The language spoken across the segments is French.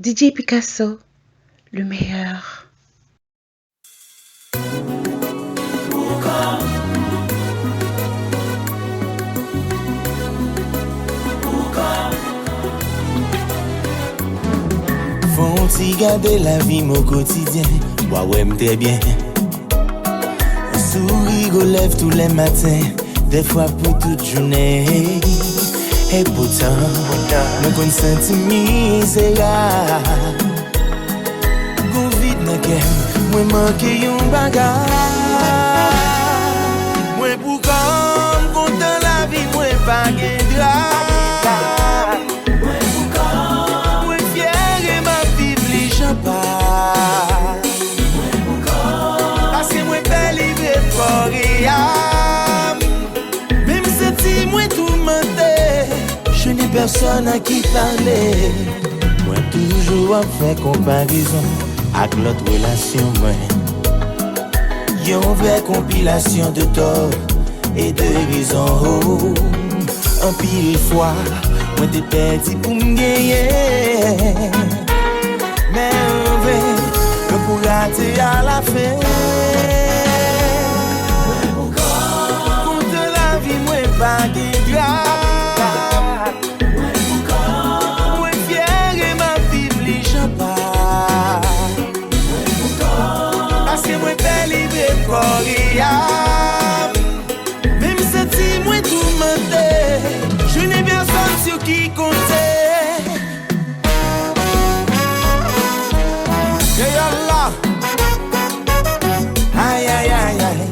DJ Picasso, le meilleur. Faut-il garder la vie mon quotidien? Moi ouais m'était bien. Un sourire aux lèvres tous les matins, des fois pour toute journée. Et pourtant, me kon senti misérable. Gon vide nan kem, moi manke yon bagay. Moi pour comme content la vie, moi pas gen drame. Moi pour comme, moi fier et ma vive li champagne. Moi pour comme, parce que moi belle libre corps et âme. Même si moi tout menté, je n'ai personne à qui parler. Moi toujours à faire comparaison avec l'autre relation moi. Yon vraie compilation de tort et de raison. En pile fois, moi t'ai perdu pour me gagner. Mais en vrai, je pour rater à la fin. Contre la vie, moi pas de grâce. Même si moi tout mentais, je n'ai personne sur qui compter. Yallah, aïe aïe aïe aïe.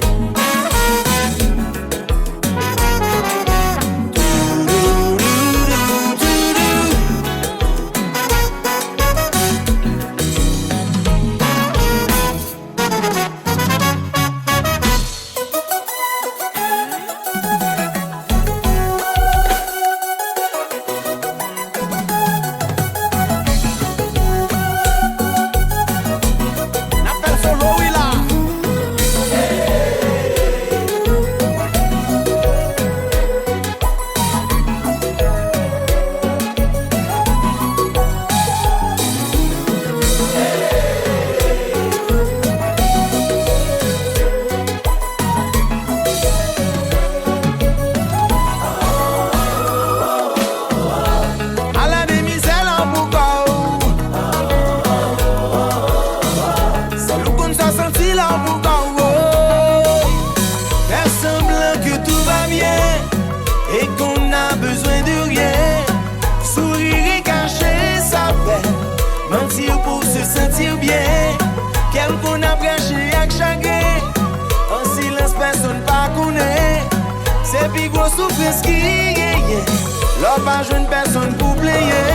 L'homme pas jeune personne pour player.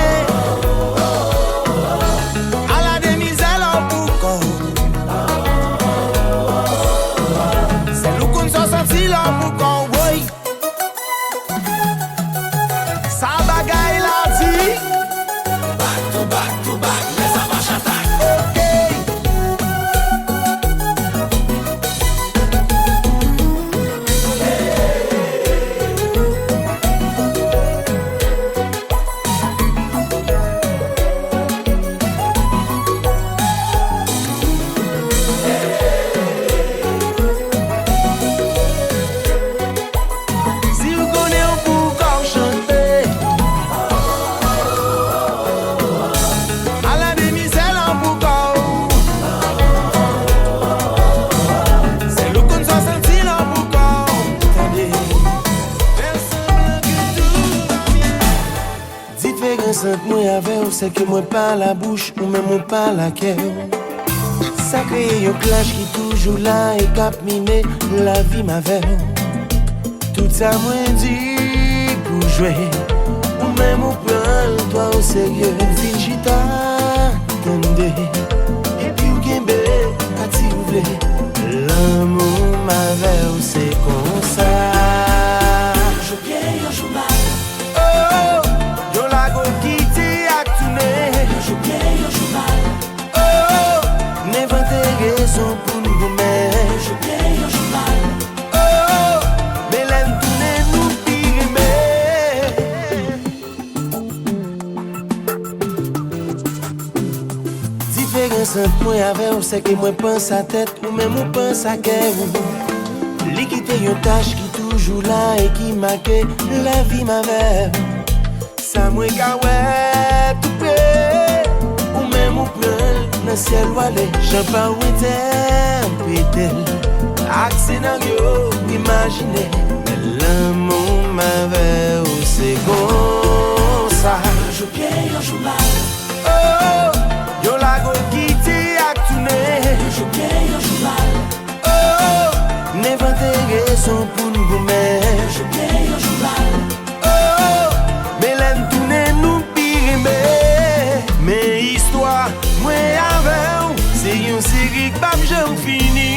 À la demi-zèle en boucan. C'est nous qu'on s'en sorti là en boucan, oui. Ça bagaille la dit. Back to back, mais ça marche attaque. Moi avec c'est que moi pas la bouche ou même moi pas la cœur. Ça crée un clash qui toujours là et cap miné la vie ma veille. Tout ça moi dit pour jouer ou même ou prendre toi au sérieux. Finchita tendez et puis ou gembe à t'y ouvrir. L'amour ma veille c'est comme ça. Je bien yo joue mal. Raison pour nous mettre. Je viens au journal. Oh, mais l'aime tourner nous pire. différence entre moi avec ou c'est que moi pense à tête ou même ou pense à cœur. Li quitte yon tâche qui toujours là et qui marque la vie m'avait. Ça moi ka ouais tout près ou même ou plein dans ciel walé. J'en pas où était ak scénario imaginé. Mais l'amour m'avait ou c'est comme ça. Un jour bien, un jour mal. Oh, yo la go quitter ak tourner. Un jour bien, un jour mal. Oh, n'inventer raison pour nous gommer. Un jour bien, un jour mal. Oh, mais l'aime tourner nous pire mais histoire, moi avec c'est une série que pas j'aime fini.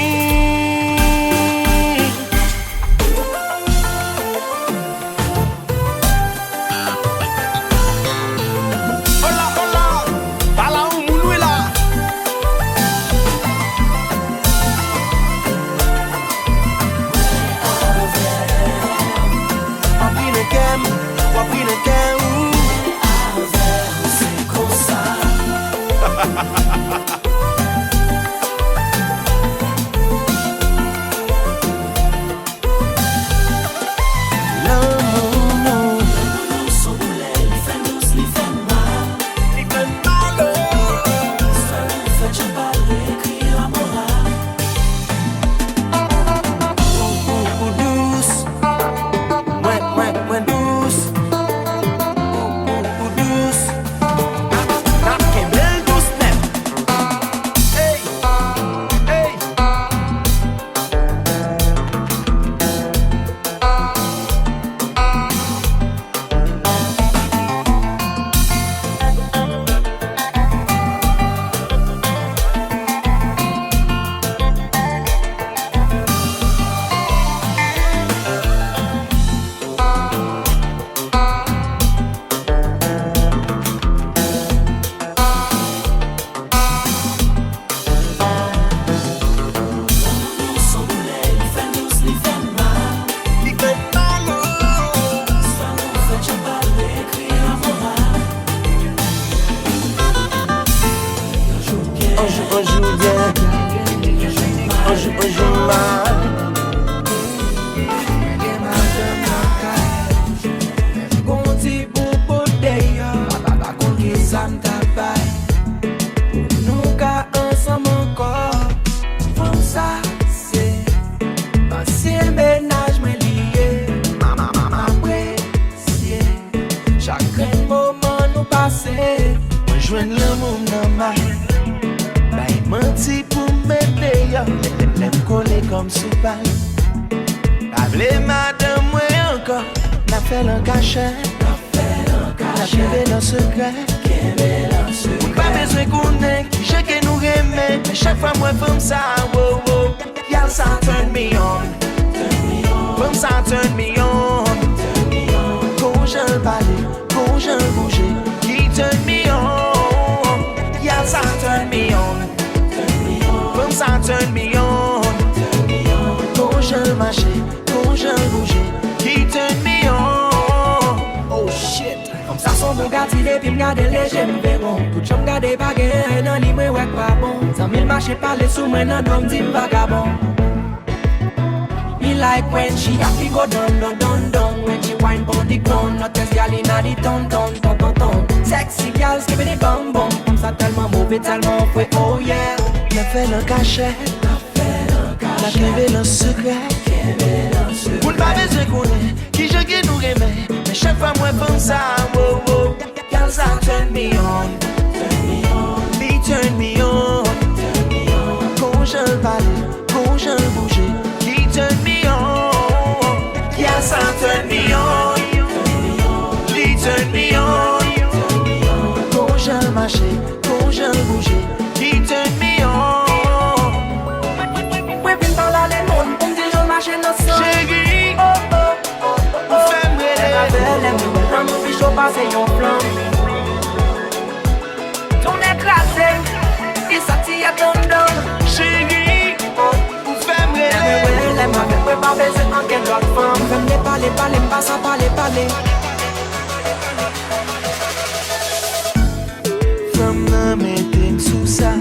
From the meeting sous ça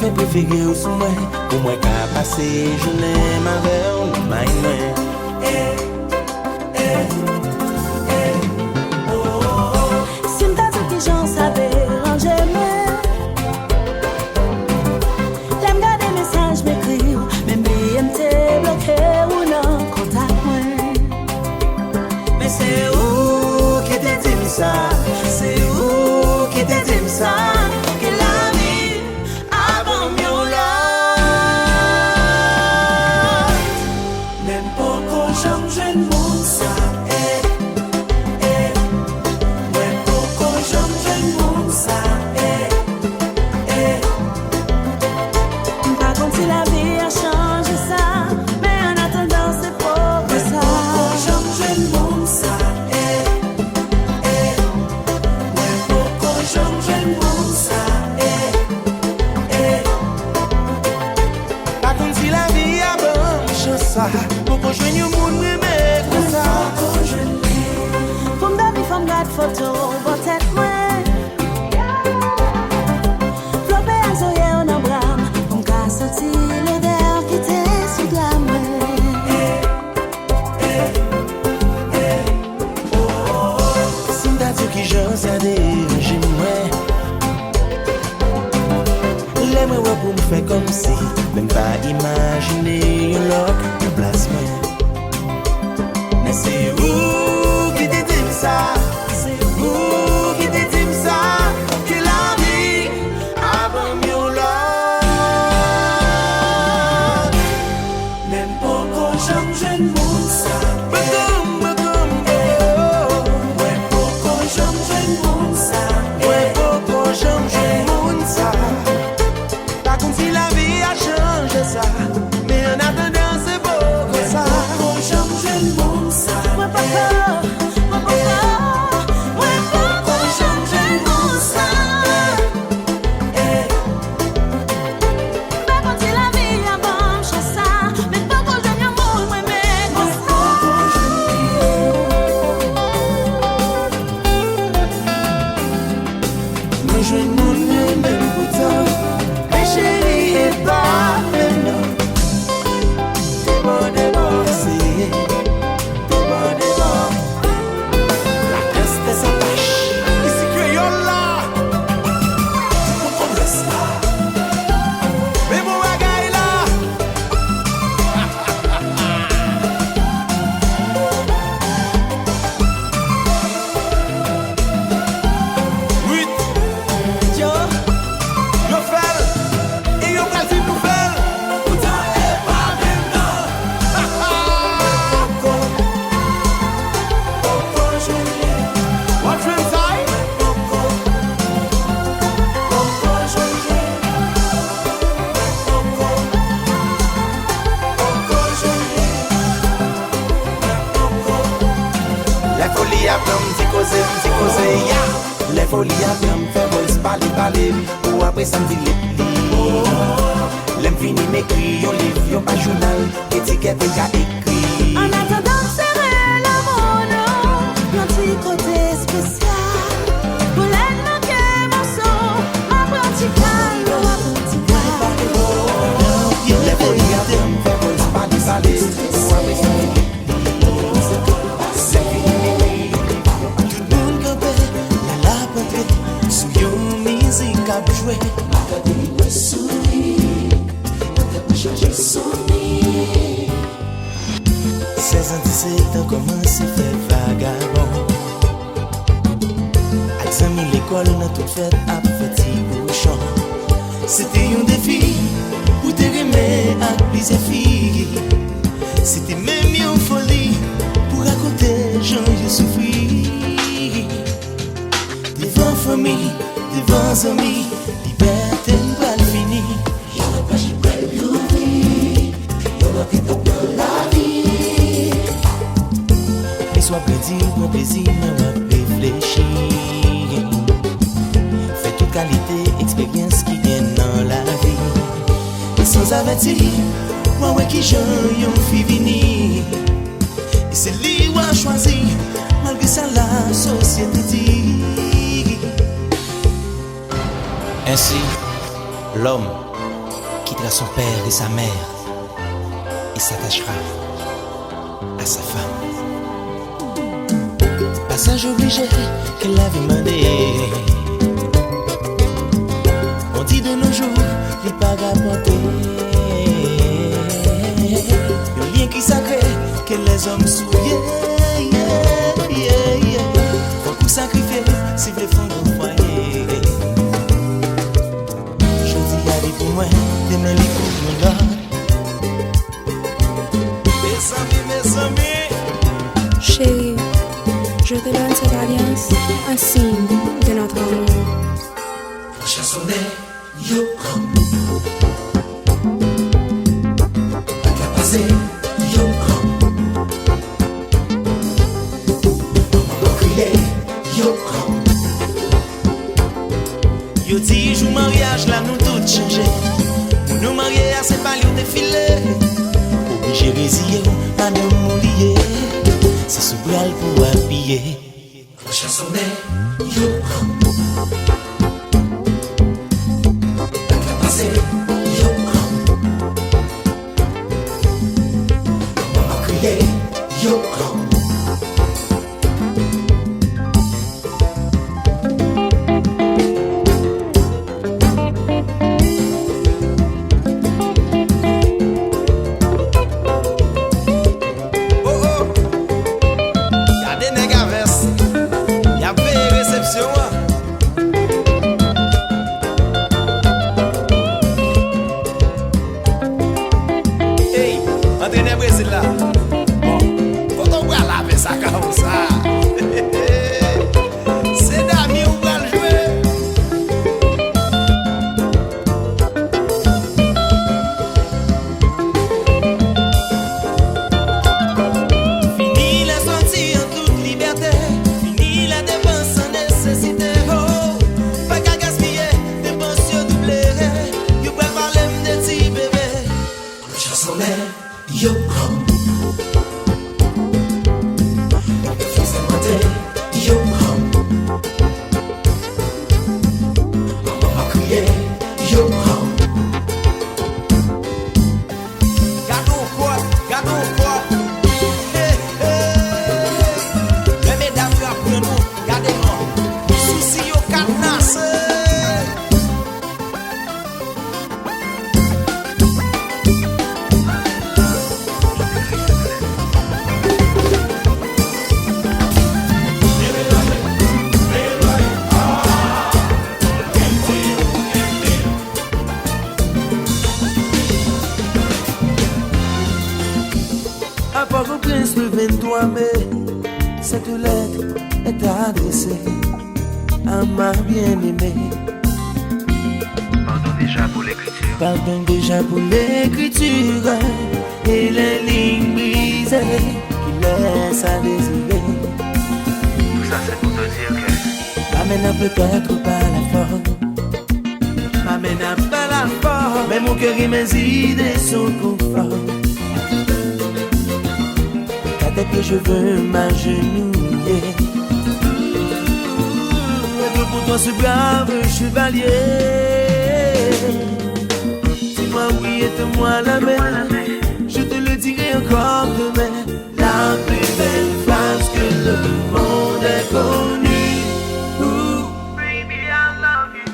fait préféré ou sous moi. Pour moi qu'à passer journée ma vers ou ma Si m'ta dit que j'en savais ranger moi. L'aime garder message m'écrire, même BMT bloqué ou non contact moi. Mais c'est où qui te dit ça? C'est où qui te dit ça? Que la vie avant mieux là. Même pas quand j'aime jeune monde ça. Même pas quand j'aime jeune monde ça. Pas comme si la vie a changé ça, mais en attendant c'est pas que ça. Quand j'aime jeune monde ça. Même pas quand j'aime jeune monde ça. Pas comme si la vie a bon chance ça. Pour qu'on joigne au monde mais comme ça. Pour me donner femme garde photo, votre tête moi. Flopé à zoé en abram, pour me casser sorti l'odeur qui était sous la main. Si m'ta dit que j'ose à déranger moi. L'aime ouais pour me faire comme si. Même pas imaginer un loc de place moi. Mais c'est où qui te dit ça? C'est où qui te dit ça? Que la vie avant mieux là. Même pas quand j'aime jeune monde ça. Become, Même pas quand j'aime jeune monde ça. ouais, pourquoi j'aime monde ça? Pas comme si la vie a changé ça. Mais en attendant c'est beau comme ça. Quand j'aime jeune monde ça. Ouais papa, ouais quand j'aime jeune monde ça. Pas quand la vie a bon ça, mais pas quand j'aime monde ouais mais quand Moi je ne m'en même pourtant. Mais chérie est pas maintenant. T'es bon, c'est. T'es bon. La tête est sa pâche. Ici créole là. On laisse là. Mais mon bagaille là. Oui. Yo fait. Et yo quasi nous fait. Pourtant est pas maintenant. What friends I? La folie a plein m'ti cause, ya. La folie a plein m'fait voice parler. Ou après ça m'dit lip. L'aime fini m'écrit, yon livre, yon pas journal. Étiquette qu'a écrit. en attendant serrer la mono, un petit côté spécial. Pour l'aide manquer mon son, apprenti calme. La folie a plein m'fait voice parler. Ou après ça m'dit lip. L'aime fini m'écrit. Tout le monde campé, la portrait. Sous yon musique a joué. Ces antisèques ont commencé à faire vagabond. À 10 000 l'école, on a tout fait à petit bouchon. C'était un défi pour te remettre à plusieurs filles. C'était même une folie pour raconter gens j'ai souffri. Devant famille, devant amis, liberté nous va le finir. Et soit plaisir, mais on réfléchir. Fait toute qualité, expérience qui vient dans la vie. Et sans avertir, moi ouais qui j'en yon fi venir. Et c'est lui ou a choisi, malgré ça la société dit. Ainsi, l'homme quittera son père et sa mère et s'attachera à sa femme. Passage obligé que la vie menait. On dit de nos jours, il pas rapporté. Un lien qui sacré que les hommes souillent. Beaucoup sacrifiés si vous font nos foyers. Je dis la vie pour moi, demain les pour mon autre. Mes amis. Chérie, je te donne cette alliance, un signe de notre amour. Chansonnet, yo comme la passé, yo comme maman crié, yo comme yo dit jour mariage là nous tout changé. Pour nous marier c'est pas lieu défilé. Obligé résilier à nous lier. C'est sous bral pour habiller. Chansonnet, yo comme cette lettre est adressée à ma bien-aimée. Pardon déjà pour l'écriture. Pardon déjà pour l'écriture et les lignes brisées qui laissent à désirer. Tout ça c'est pour te dire que m'amène peut-être pas la forme, m'amène pas la forme, mais mon cœur et mes idées sont conformes. Dès que je veux m'agenouiller, être pour toi ce brave chevalier. Dis-moi oui et donne-moi la main, je te le dirai encore demain. La plus belle phrase que le monde ait connue. Baby, I love you.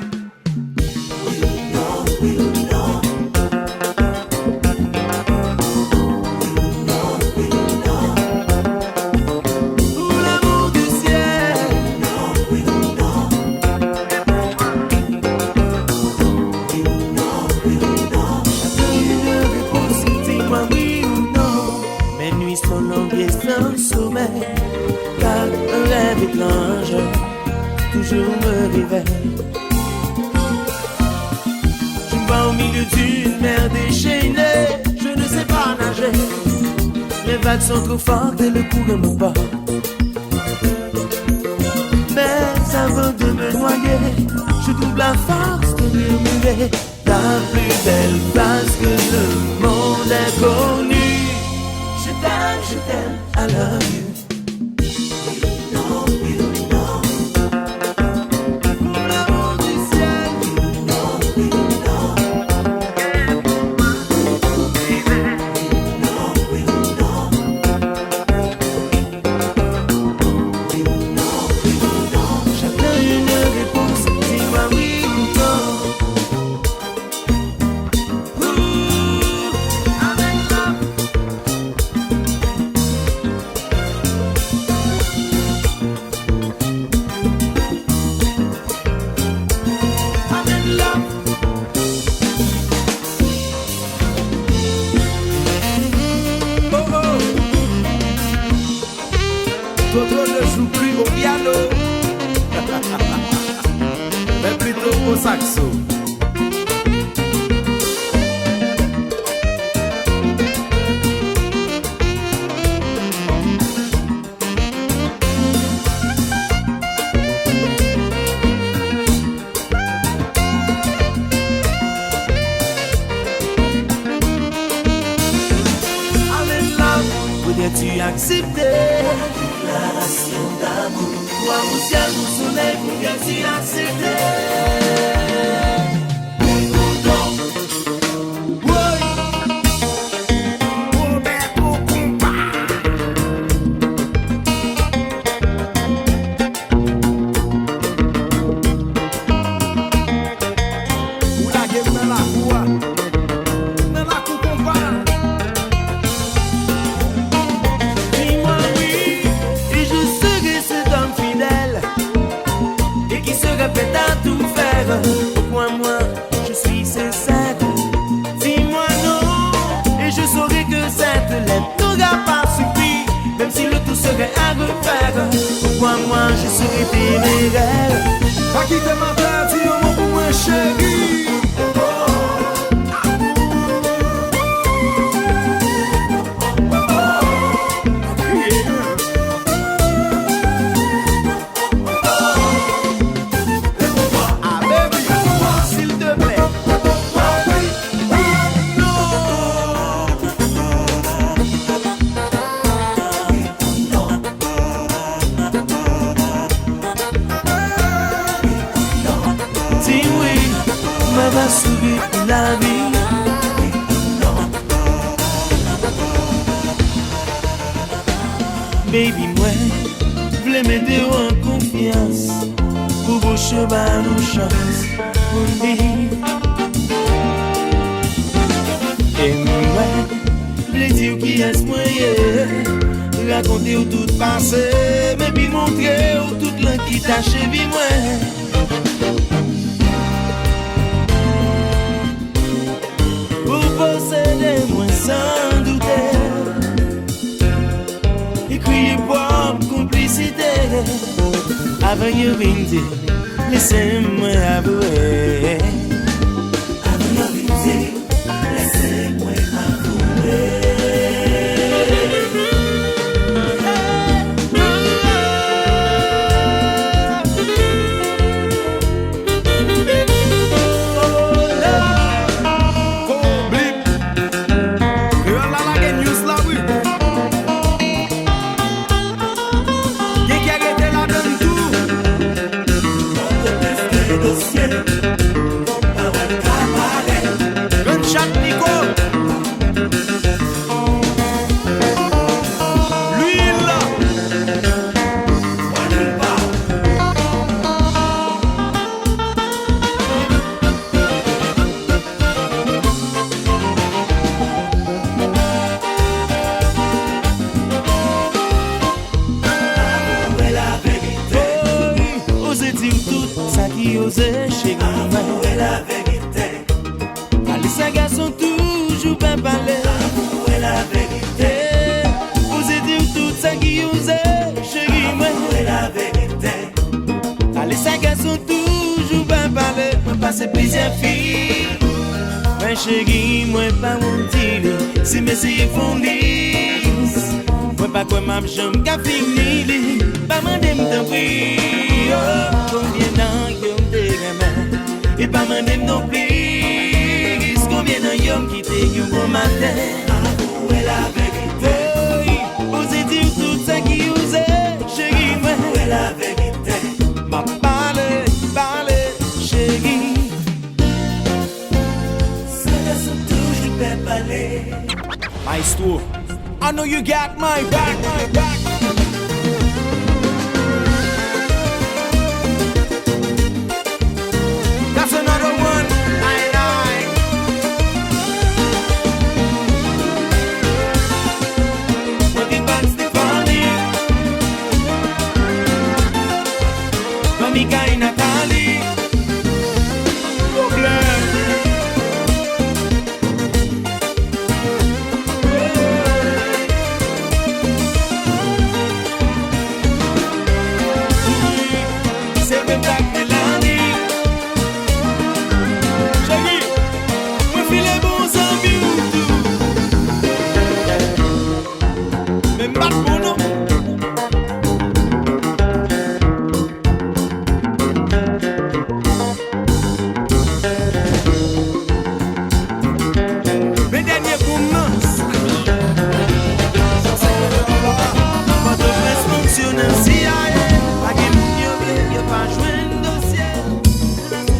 You know. Car un rêve étrange toujours me réveille. Je me vois au milieu d'une mer déchaînée, je ne sais pas nager. Les vagues sont trop fortes et le courant me porte. Mais avant de me noyer, je trouve la force de murmurer la plus belle phrase que le monde ait connue. Je t'aime, I love you. saxo. Tu acceptais déclaration d'amour. Toi, mon ciel, mon soleil, pourrais-tu accepter? Pourquoi moi je serai tes rêves? Pas quitter ma terre, dis un mot pour moi chérie. La vie. Baby, moi, v'lais m'aider en confiance pour vos chevaux nos chances pour vivre. Et moi, v'lais dire qui est-ce moyen, raconter où tout passé, mais puis montrer où tout l'un qui t'a chevi moi. Possédez-moi sans douter et criez pour complicité. Avant de venir, laissez-moi avouer. Avant de venir, laissez-moi avouer. Avouez la vérité. Allez, ça garçon toujours bien parler. Avouez la vérité. Osez dire tout ça qui osait, chérie. Avouez la vérité. Allez, ça garçon toujours bien parler. Moi passe plusieurs filles. Mais chérie, moi pas mon deal. Si mes yeux font lisse, moi pas quoi ma jambe qu'a fini. Pas mandem d'un prix. Combien d'années et pas mandem non plus. Combien d'hommes qui t'aiguent au matin. Avouez la vérité. Osez dire tout ça qui osait, chérie. Avouez la vérité. Ma parle, chérie. Ça laisse toujours bien parler. Maestro, I know you got my back, my back. That's another one, I like. What the back Stefani, Mamika in Natali, Problem.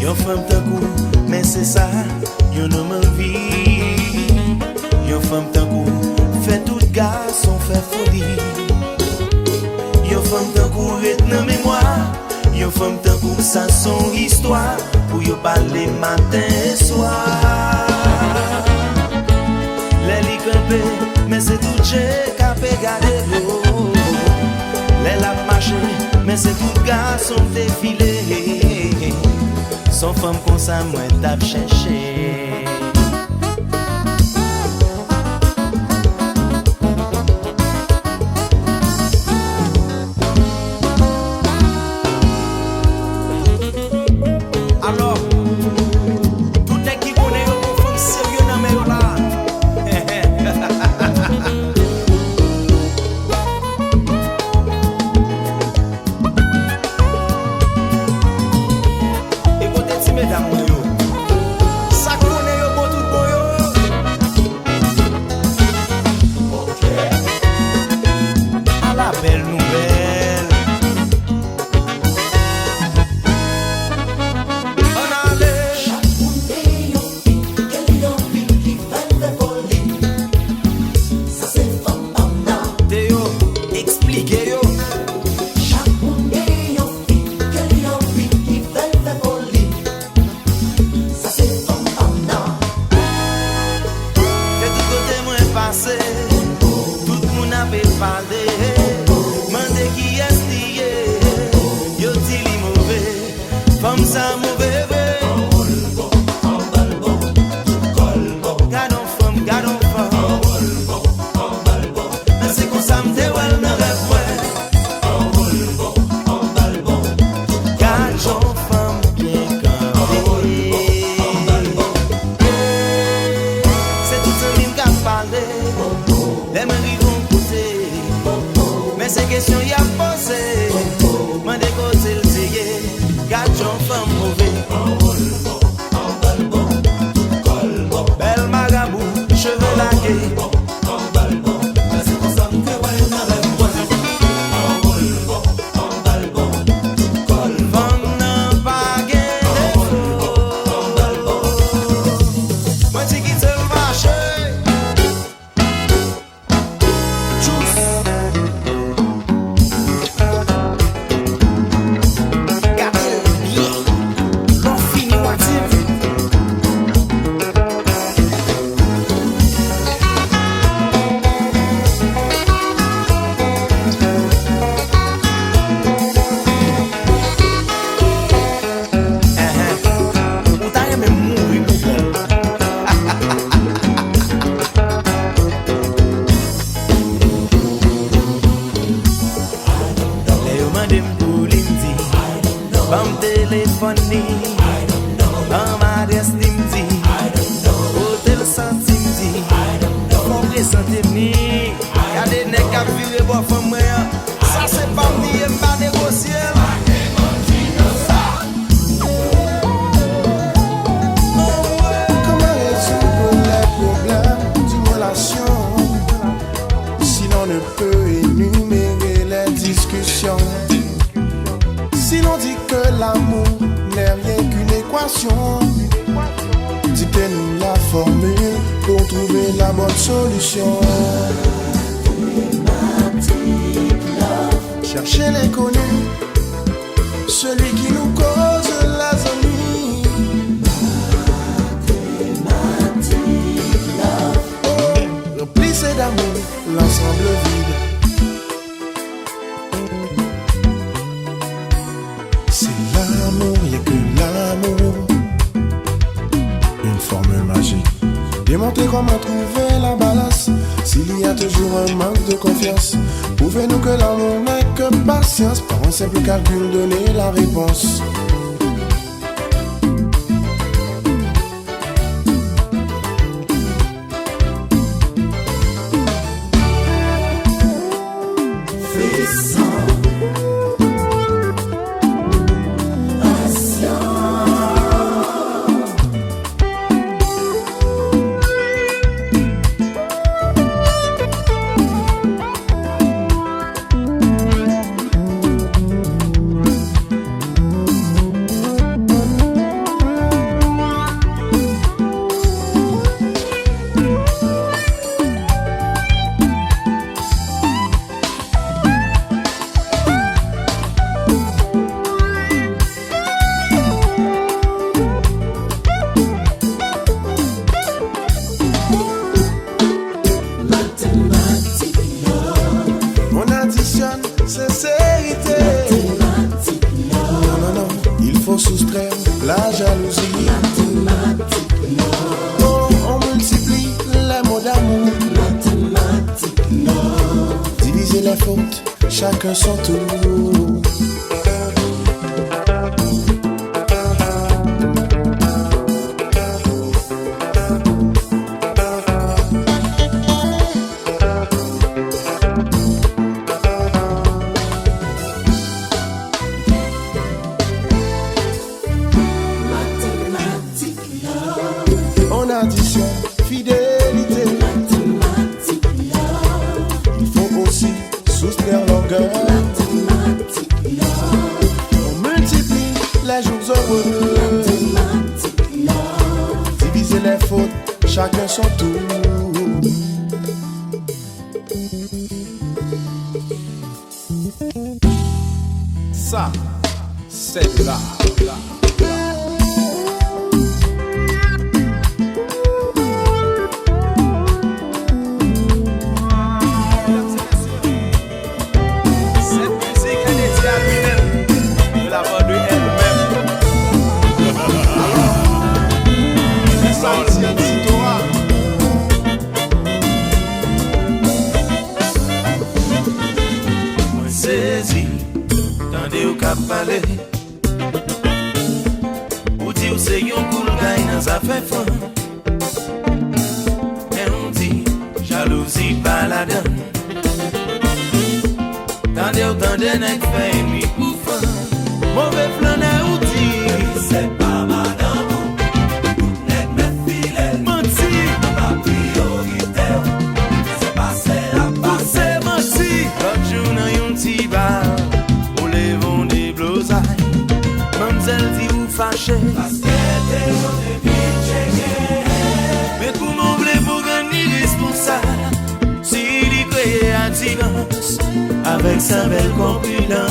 Yon femme tan kou, men se sa, yon homme en vie. Yon femme tan kou, fait tout garçon fait folie. Yon femme tan kou ret nan mémoire. Yon femme tan kou, sa son histoire. Pour yon parler matin et soir. Les li campé, mais c'est tout j'ai capé garder l'eau. Les la marché, mais c'est tout garçon défilé. Son femme comme ça, moi t'as cherché. Alors, tout est qui connaît une femme sérieux dans mes là. Mesdames, ça connaît yo pour tout bon yo. Ok. À la belle nouvelle. On allait. Chaque monde yon fit, quel yon fit qui fait de folie. Ça c'est femme banda. Théo, expliquez yo. Chaque monde yon fit, quel yon fit qui fait de folie. Ça c'est femme banda. De tout côté moi passé. Tout le monde avait parlé. Mandé qui est lié. Yo dit li mauvais. Femme ça mauvais. Gardons femme. Mais c'est comme ça m'te wel nan rêve ouais. Gardons femme bien campée. C'est tout ça même qu'a parlé. Les maris vont coûter. Mais ces questions y a posé. Mandé côté le tiye. Gardons femme mauvais. Belle magabou, cheveux laqués. Femme nan pa gen défaut. Moi ti quitte le marché. Gardez bien, l'on finit moitié. Ou ta aimé mourir, mon frère. Les yo mande m'pour li m'di, bam téléphone ni, bam adresse li m'di, hôtel santi m'di, fon présente m'ni, y'a nèg k'ap vire bo femme moi, ça c'est pas m'ni m'pa négocier. Comment résoudre les problèmes d'une relation si l'on ne peut énumérer les discussions? Si l'on dit que l'amour n'est rien qu'une équation, dites-nous la formule pour trouver la bonne solution. Cherchez l'inconnu, celui qui nous cause la ennuis. Remplissez d'amour l'ensemble vide. C'est l'amour, il n'y a que l'amour. Une formule magique. Démontrez comment trouver la balance. S'il y a toujours un manque de confiance, prouvez-nous que l'amour n'est que patience. Par un simple calcul, donnez la réponse. chacun son tour. En addition, fidélité, il faut aussi soustraire l'orgueil. On multiplie les jours heureux, diviser les fautes, chacun son tour. Ça, c'est là. Parler ou dire c'est yon cool guy dans sa fait fun et on dit jalousie pas la donne tendez nèg fait mi pour fun mauvais flaneur ou dit c'est pas madame nèg me file menti pas priorité c'est passé la passé menti l'autre jour dans yon petit bar Mamzelle dit vous fâché parce que t'es on est bien checké. Mais comment voulez-vous gagner responsable si il crée attirance avec sa belle compilance?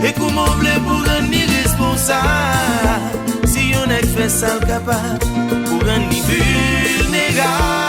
Et comment voulez-vous gagner responsable si on est fait ça capable pour gagner vulnérable?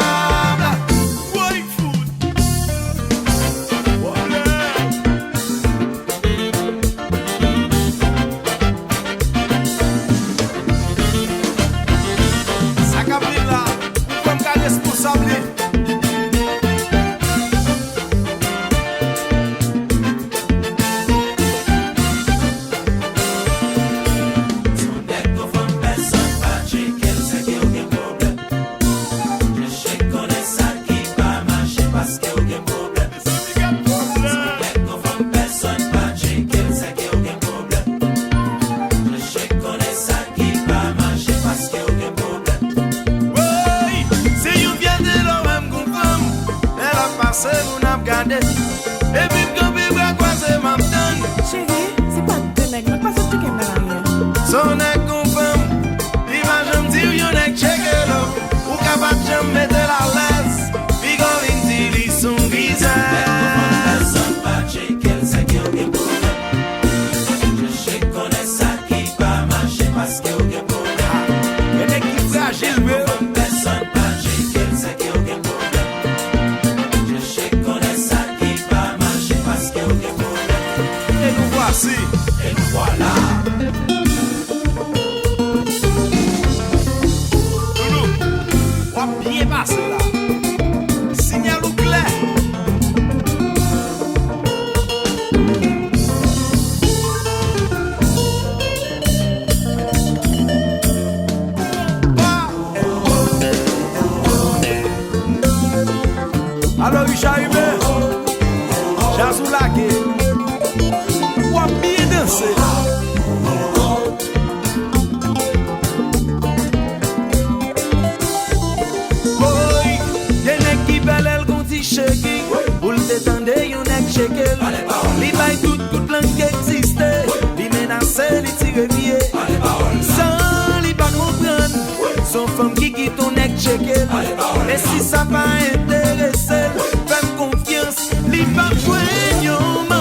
Alors il j'arrive, j'asous la gueule, ou à bien danser. Boy, y'a n'ek qui belle elle gonti shaking, ou le détendre y'en ek shaking. Li bay tout langue qui existe, li menace, li tire pied. Sans li pas comprendre, son femme qui quitte ton ek shaking. Et si ça va intéresser, fais confiance, li pas jouer yon man.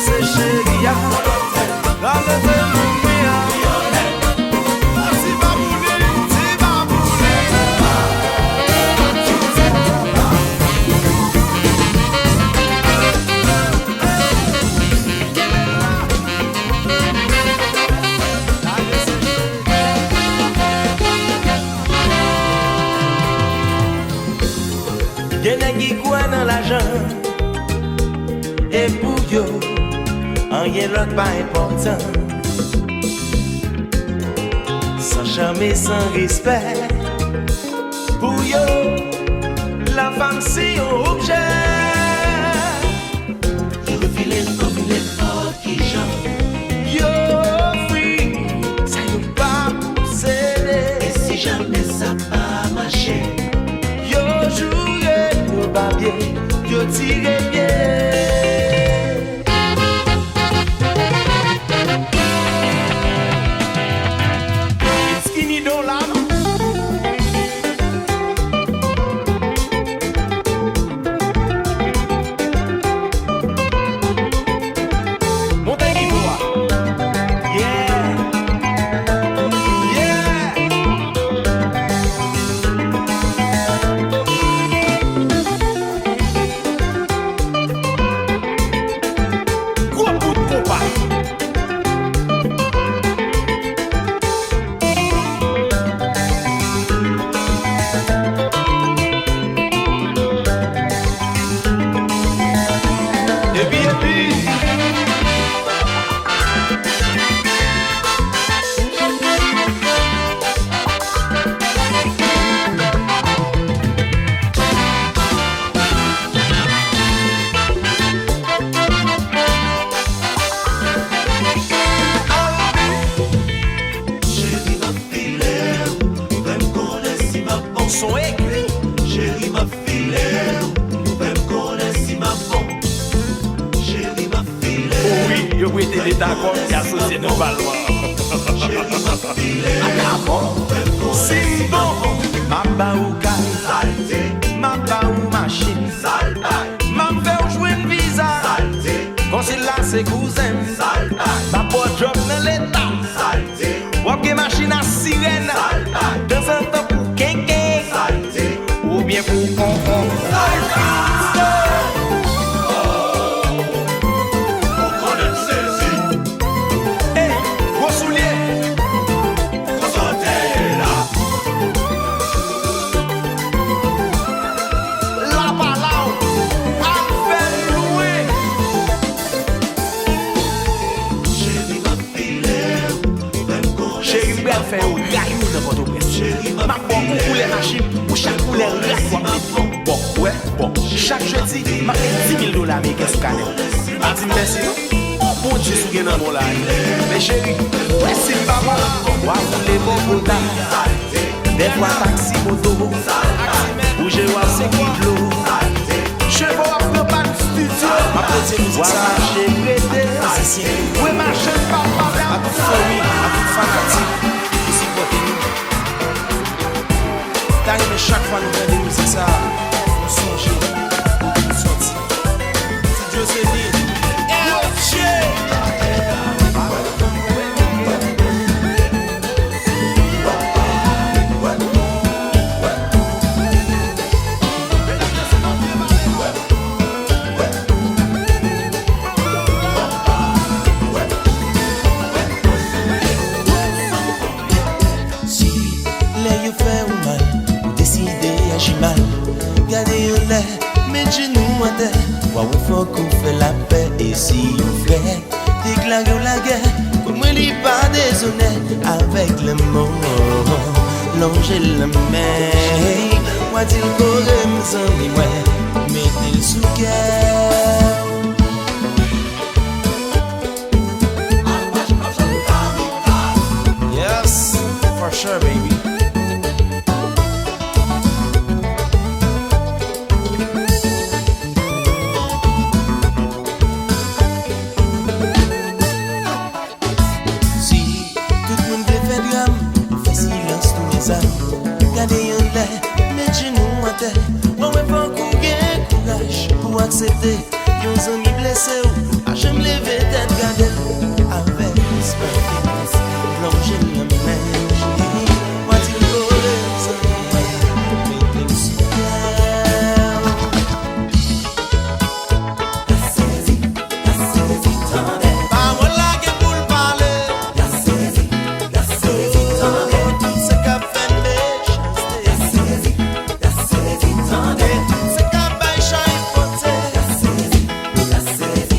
C'est chérie, dans le Et pour yo, rien l'autre pas important. Sans jamais, sans respect. Pour yo, la femme c'est un objet. Je refile fort qui j'en. Yo, free, ça y pas céder. Et si jamais ça pas marché, Yo joué, yo babier, yo tiré bien. Skinny dans l'âme. Montez qui voit. Yeah. Yeah. Gros bout de compas. Et puis. chérie m'a filé, même qu'on laisse si ma bon. Son écrit. Chérie m'a filé, même qu'on laisse si ma bon. Chérie m'a filé, Oui, yo été l'état comme qui associé nos valois. chérie m'a filé, C'est bon. Ma ba ou caille, salté, ma ba ou machine. salbay, Ma fait jouer une visa. salté, Quand c'est là, c'est cousin. salbay, Ma porte job dans l'état. salté, Wap machine à sirène. Dans un temps pour quelqu'un. salté, Ou bien pour confond. qu'on le saisit, Hey, gros soulier. qu'on sortait là. La balao. A fait louer. Chérie m'a filé, même qu'on Chérie, je vais faire un rayon dans votre presse. Ma bon pour les machines, pour chaque couleur, rayon. Bon, ouais, bon. Chaque jeudi, ma fait $10,000 américains sous canette. A dit merci, non? Bon Dieu, sous gain dans mon là. Mais chérie, ouais, c'est pas bon. Wa rouler bon bota. Des fois, taxi, moto. Ou j'ai wa 5 kilos. Je vais voir pas de studio. Ma petite musique, ça marche prêté. Ouais, marche pas, à toute famille, à toute fanatique. Qui supporte nous. T'arrives chaque fois nous faire des musiques, ça. On songe. On sortit. Studio, c'est dit. Si les yeux fait ou mal, ou décider agir mal, gardez un lait, mettez genoux à terre. Quoi ou faut qu'on fait la paix et si on fait déclarer la guerre, comme on n'est pas déshonnête avec le mot, longer la main. Moi dit le corps mes amis, ouais, mettez le sous cœur. Yes, for sure, baby. Si tout le monde veut faire drame, fait silence tous mes âmes. Gardez un lait, mettez genoux à terre. Ouais, ouais, faut qu'on gagne courage pour accepter. Yon amis blessés, à jamais lever tête, garder avec respect. Plonger la main, moi tu le voles, mettez le sous cœur. La saisie, t'en es. Pas moi là qui pour le parler. La saisie, t'en es. Tout ce qu'a fait méchanceté. La saisie, t'en es. Ce qu'a fait chahipoté. La saisie,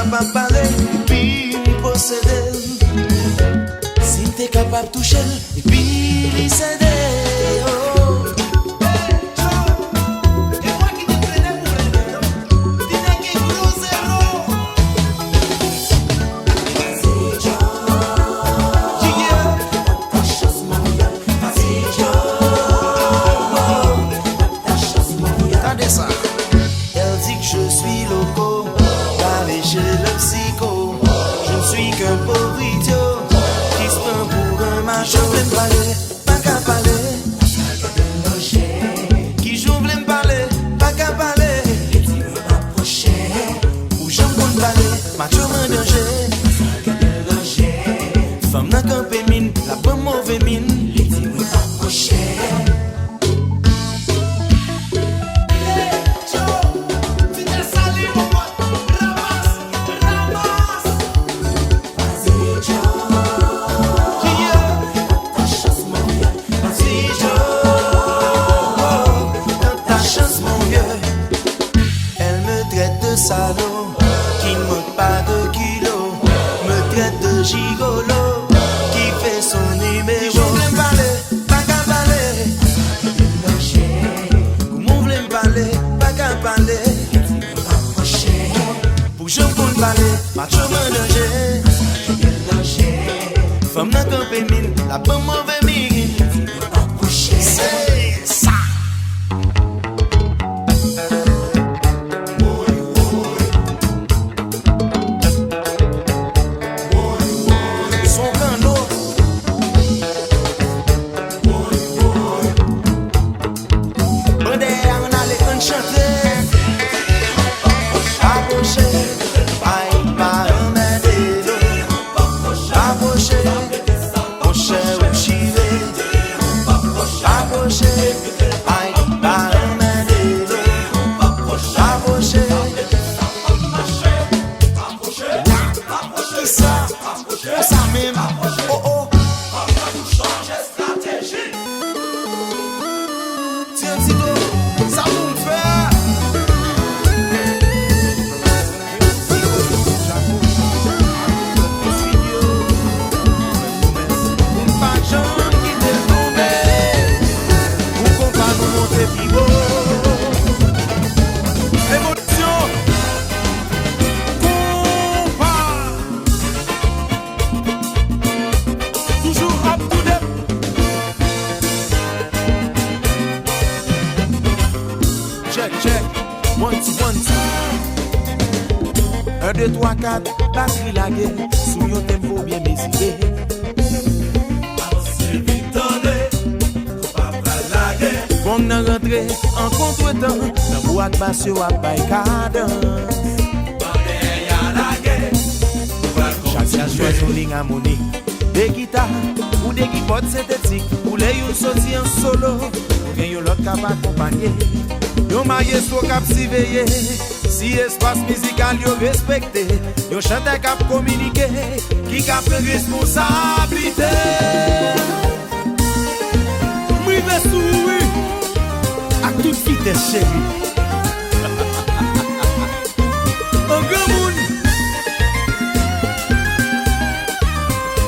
capable de parler, puis posséder. Si t'es capable de toucher, et puis lui céder. Si espace musical yo respecté, yo chante cap communiqué, qui cap responsabilité. Oui, mais oui, à toute vitesse chérie. Un grand monde.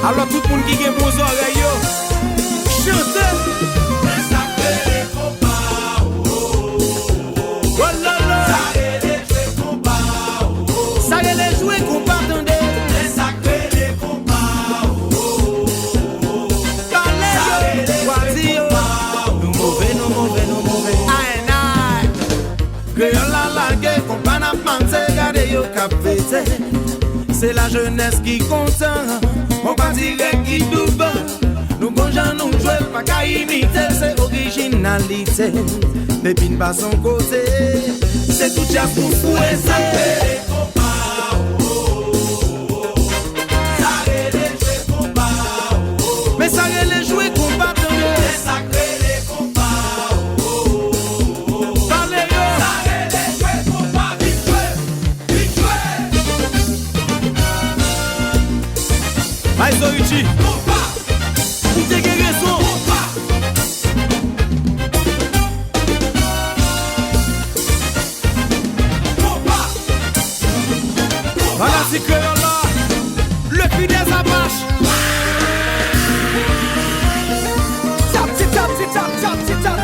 Alors tout le monde qui a vos oreilles, yo, chantez. C'est la jeunesse qui compte, on va dire qui double. Nous gonjons nous jouer, pas qu'à imiter, c'est originalité. Depuis ne pas son côté, c'est tout jazz pour fouet. Mais ça les jouer combat. Soichi, ou te guerre son. Voilà musique là, le puits des Apaches. Tap, tap, tap, tap, tap, tap, tap.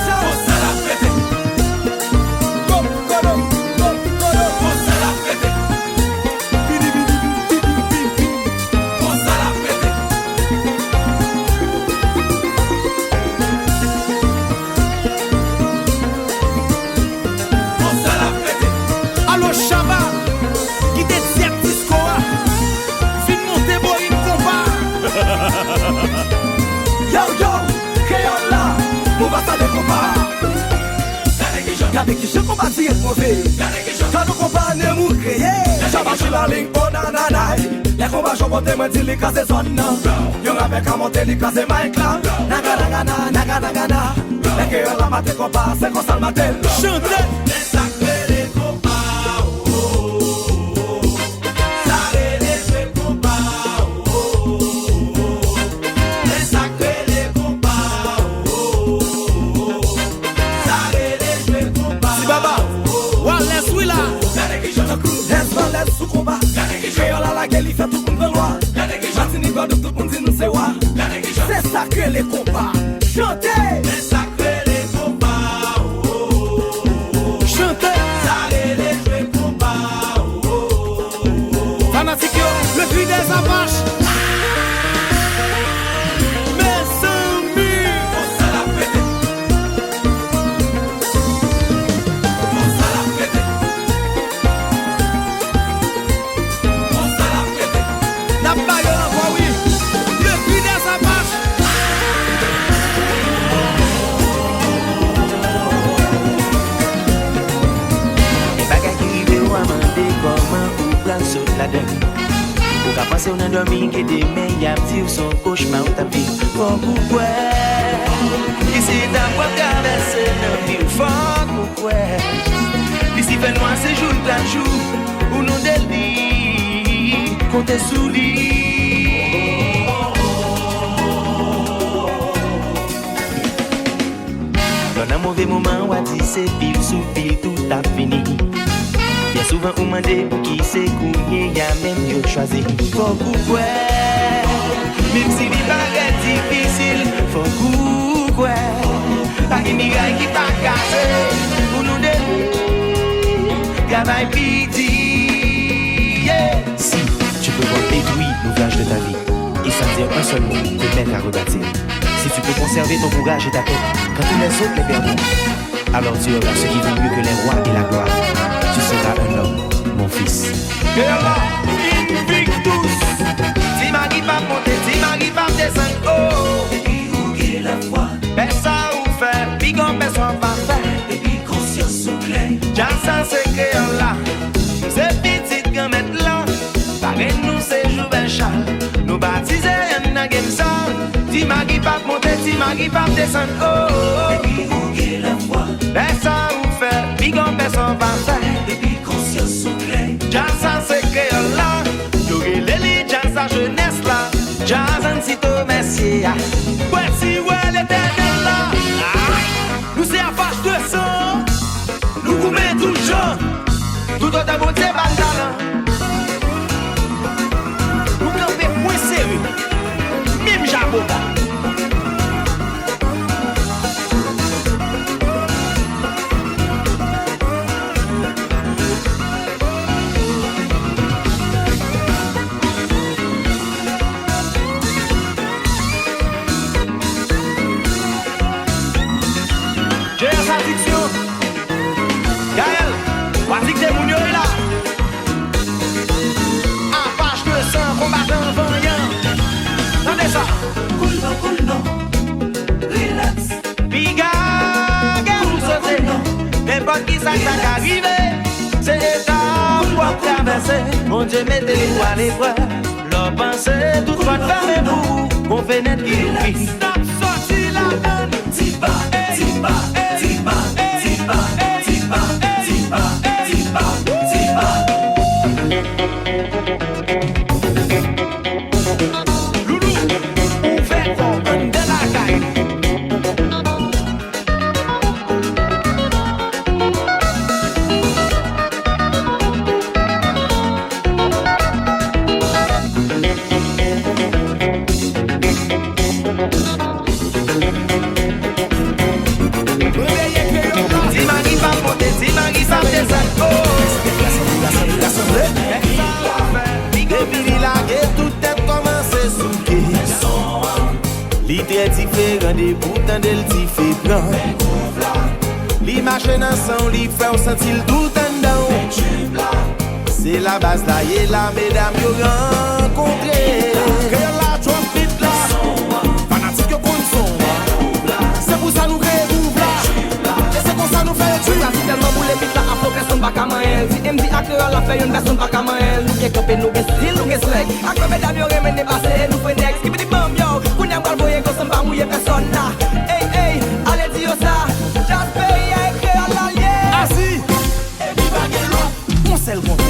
Gade ki je kompa si et mouve Kado kompa ne mou kreye Chabachi la ling po nananay Le kompa jopote mwen di li kaze zon nan Yon ave kamote li kaze maik la Naga nagana, naga nagana Leke yon la mate kompa, se konsal matel Chante! Le sakre le kompa Sare le jwe kompa Le sakre le kompa Sou combat, créole à la gueule, il fait tout le monde loi. Martinique, Guadeloupe, tout le monde dit nous c'est quoi. C'est sacré les combats. Chantez! C'est sacré les combats. Chantez! Sacré les jouets combats. Fanatique, le puits des Apaches. Ou ka pase ou nan dormi ke demen yap ti ou son cauchemar ou tapi Fok ou kwe Isi tan pou traverse nan vi ou fok ou kwe Isi fè noa se joun plan jou ou nou deli Konte sou li Dans un mauvais moment ou a dit c'est pile sous pile tout a fini Bien souvent on m'a dit pour qui c'est cougné, y'a même mieux choisi. Faut couper, même si les bagages difficiles. Faut couper, pas une miraille qui pas cassé. Pour nous donner, travail pitié. Si tu peux voir détruire l'ouvrage de ta vie, et sans dire un seul mot, te mettre à rebâtir. Si tu peux conserver ton courage et ta tête, quand tous les autres les perdront, alors tu auras ce qui vaut mieux que les rois et la gloire. Tu seras un homme, mon fils. Et là, Invictus. Si ma qui pas monter, si ma qui pas descendre, oh. Et puis où est la foi? Personne ou faire, puis comme personne pas faire. Et puis conscience ou clé. J'en sens ce que là. C'est petit comme être là. Pareil nous c'est jour ben chal. Nous baptiser un na game ça. Si ma qui pas monter, si ma qui pas descendre, oh. Et puis où est la foi? Personne ou faire, puis comme personne pas faire. Et puis conscience ou clé. Jansan se créole là, Yogi Leli, Jansan jeunesse là, Jansan Sito Messie. Ouais, si ouais, l'éternel là, nous c'est Apache 200, nous gourmets tout le genre, tout autre beauté bandana. Nous campons moins sérieux, même Jaboba. Gaël, Wazik de Mounio est là. Apache 200, combattant vaillant. Tendez ça. Cool non, relax. Piga, vous sautez. N'importe qui ça arrive. C'est l'état pour traverser. Mon Dieu, mettez les doigts à l'épreuve. Leur pensée, toute votre fermez-vous. Mon fenêtre qui oublie. Stop, sorti la donne. Tipa, tipa, tipa, tipa, tipa, tipa, tipa, tipa. Loulou, ouvert pour un de la caille. Li très différent des pourtant del ti fait blanc. Li marche dans son, li fait ou sentir tout en dedans. C'est la base là, et la mesdames yo rencontré. Créole la trompette là, fanatique yo kon son. C'est pour ça nous réouvre là, et c'est comme ça nous fait tuer. La vie tellement boule vite là, afro personne pas comme elle. Si MD a créole la fait une personne pas comme elle. Nous qui campé, nous qui style, nous qui swag. Afro mesdames yo remène dépassé, nous fait next. Give me the bomb yo, qu'on y a pas le voyer qu'on s'en va mouiller personne là. Hey hey, allez dis ça, just pay et créole l'allié. Assis, et viva gueule, on sait le contrôle.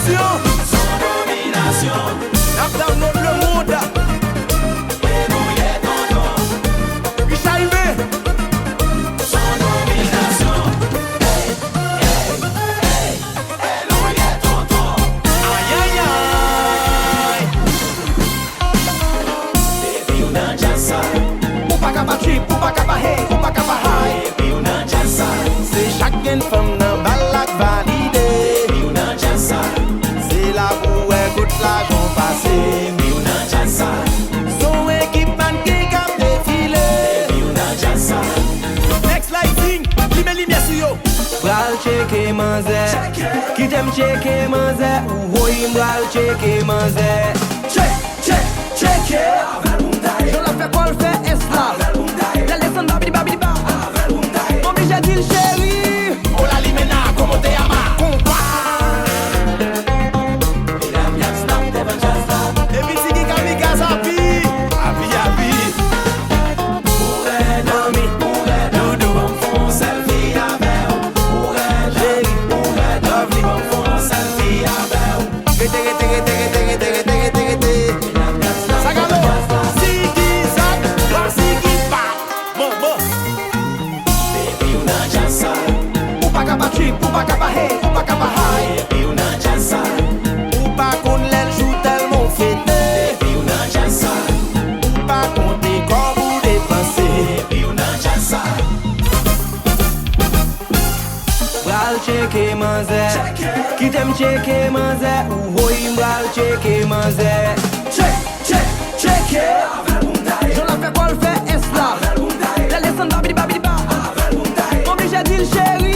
Son domination, n'a dans notre le monde. Et mouillé ton nom. Qui s'arrive? Son domination. Hey, hey, hey, hey, mouillé ton nom. Aïe, aïe, aïe. Et puis on a déjà ça. Ou pas capable trip, ou pas capable hey, ou pas capable high. Et puis on a déjà ça. C'est chacun femme dans balak validé. Et puis on a déjà ça. La boue écoute l'argent passé. Puis on a déjà ça. Son équipement qui a défilé. Puis on a déjà ça. Next lighting, lumière lumière sur yo. Bral checker manzé, qui t'aime checker manzé. Ou oui bral checker manzé. Check. Je la fais quoi le fait est là. La leçon babidi babidi ba. Obligé de dire chérie. Oh la limena, comment t'es ama? Ou pas capable hey, ou pas capable high. Et puis on a déjà ça. Ou pas qu'on l'aile joue tellement fêté. Et puis on a déjà ça. Ou pas qu'on décore ou dépenser. Et puis on a déjà ça. Bral checker manzé, qui t'aime checker manzé. Ou oui bral checker manzé. Check. Je la fais quoi le fait est là. La leçon babidi babidi ba. Obligé de dire chérie.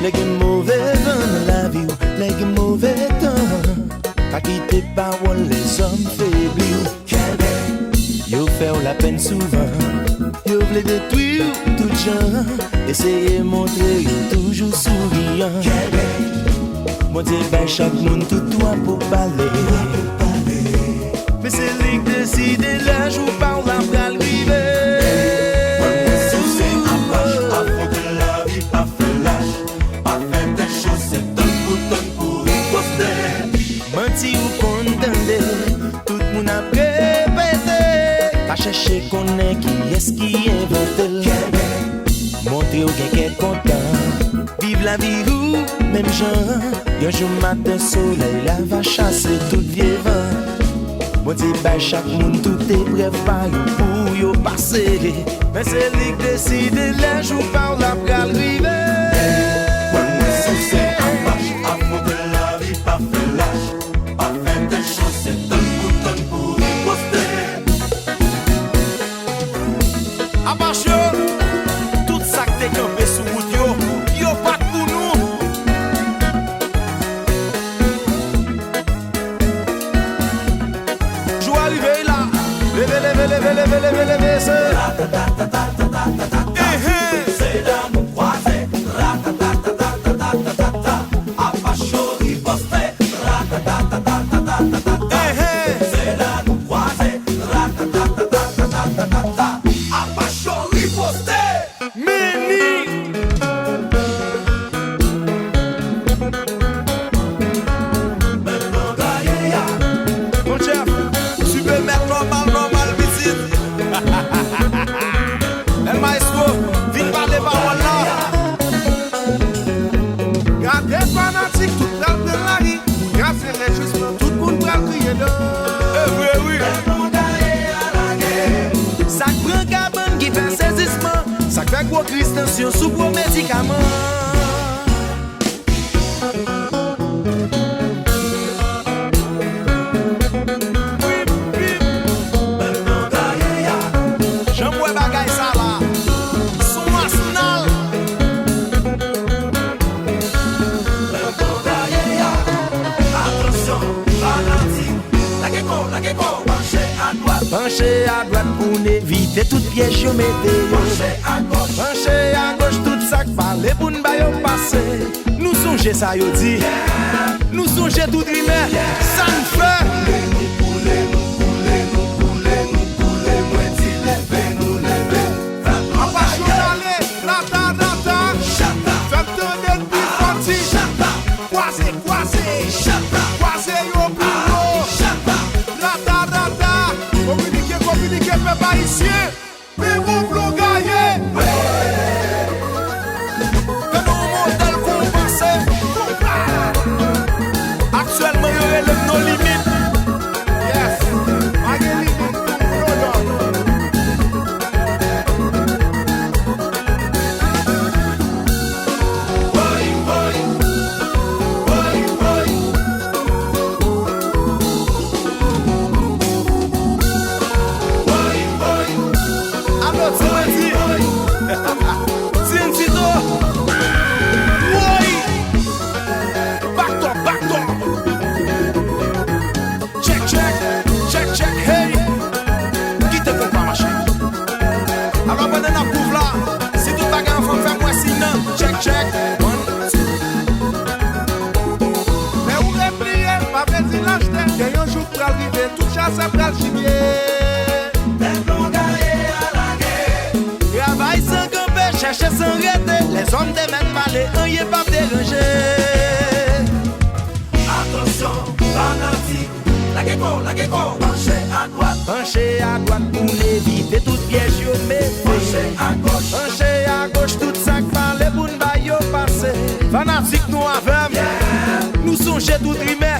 Les mauvais dans la vie, les mauvais temps. Pas quitter parole, les hommes faiblis. Yo fait la peine souvent. Yo voulez détruire tout gens. Essayez montrer yo toujours souriant. Moi dis ben chaque monde tout droit pour parler. Mais c'est lui qui décide là, je vous parle la pral river. Menti ou condamné, tout le monde a répété. Pas chercher qu'on est qui est-ce qui invente. Montrer au quelqu'un content. Vive la vie ou même gens. Un jour matin soleil, la va chasser tout vieux vent. Moi dis bah chaque monde tout est préparé pour yo passer. Mais c'est lui qui décide là, jour par la pral river. Tout ça que t'es campé sous route yo pas pour nous. Joue arrivé là, levez, c'est fait saisissement. Ça fait gros crise tension sous gros médicaments. J'envoie bagay ça là. Son arsenal. Attention, fanatique. La gecko, Penché à droite pour éviter toute piège yo mette. Penché à gauche tout ça parler pour nous bailler passer. Nous songer ça yo dit. Nous songer tout rimer. Ça nous fait. Communiquez, peuple haïtien, mais vous voulez gagner. Modèle compensé. Actuellement, il y a nos limites. Yes, pas de limite. Check. Mais où est plié, pas fait l'acheter. Il y a un jour pour arriver, tout chasse après le gibier. Travail sans camper, chercher sans arrêter. Les hommes te mettent parler, on y est pas dérangé. Attention, fanatique. La gecko, Penché à droite pour éviter toute piège yo mette. Penché à gauche tout ça parler pour nous bailler passer. Fanatique nous avem, nous songeons tout rimer.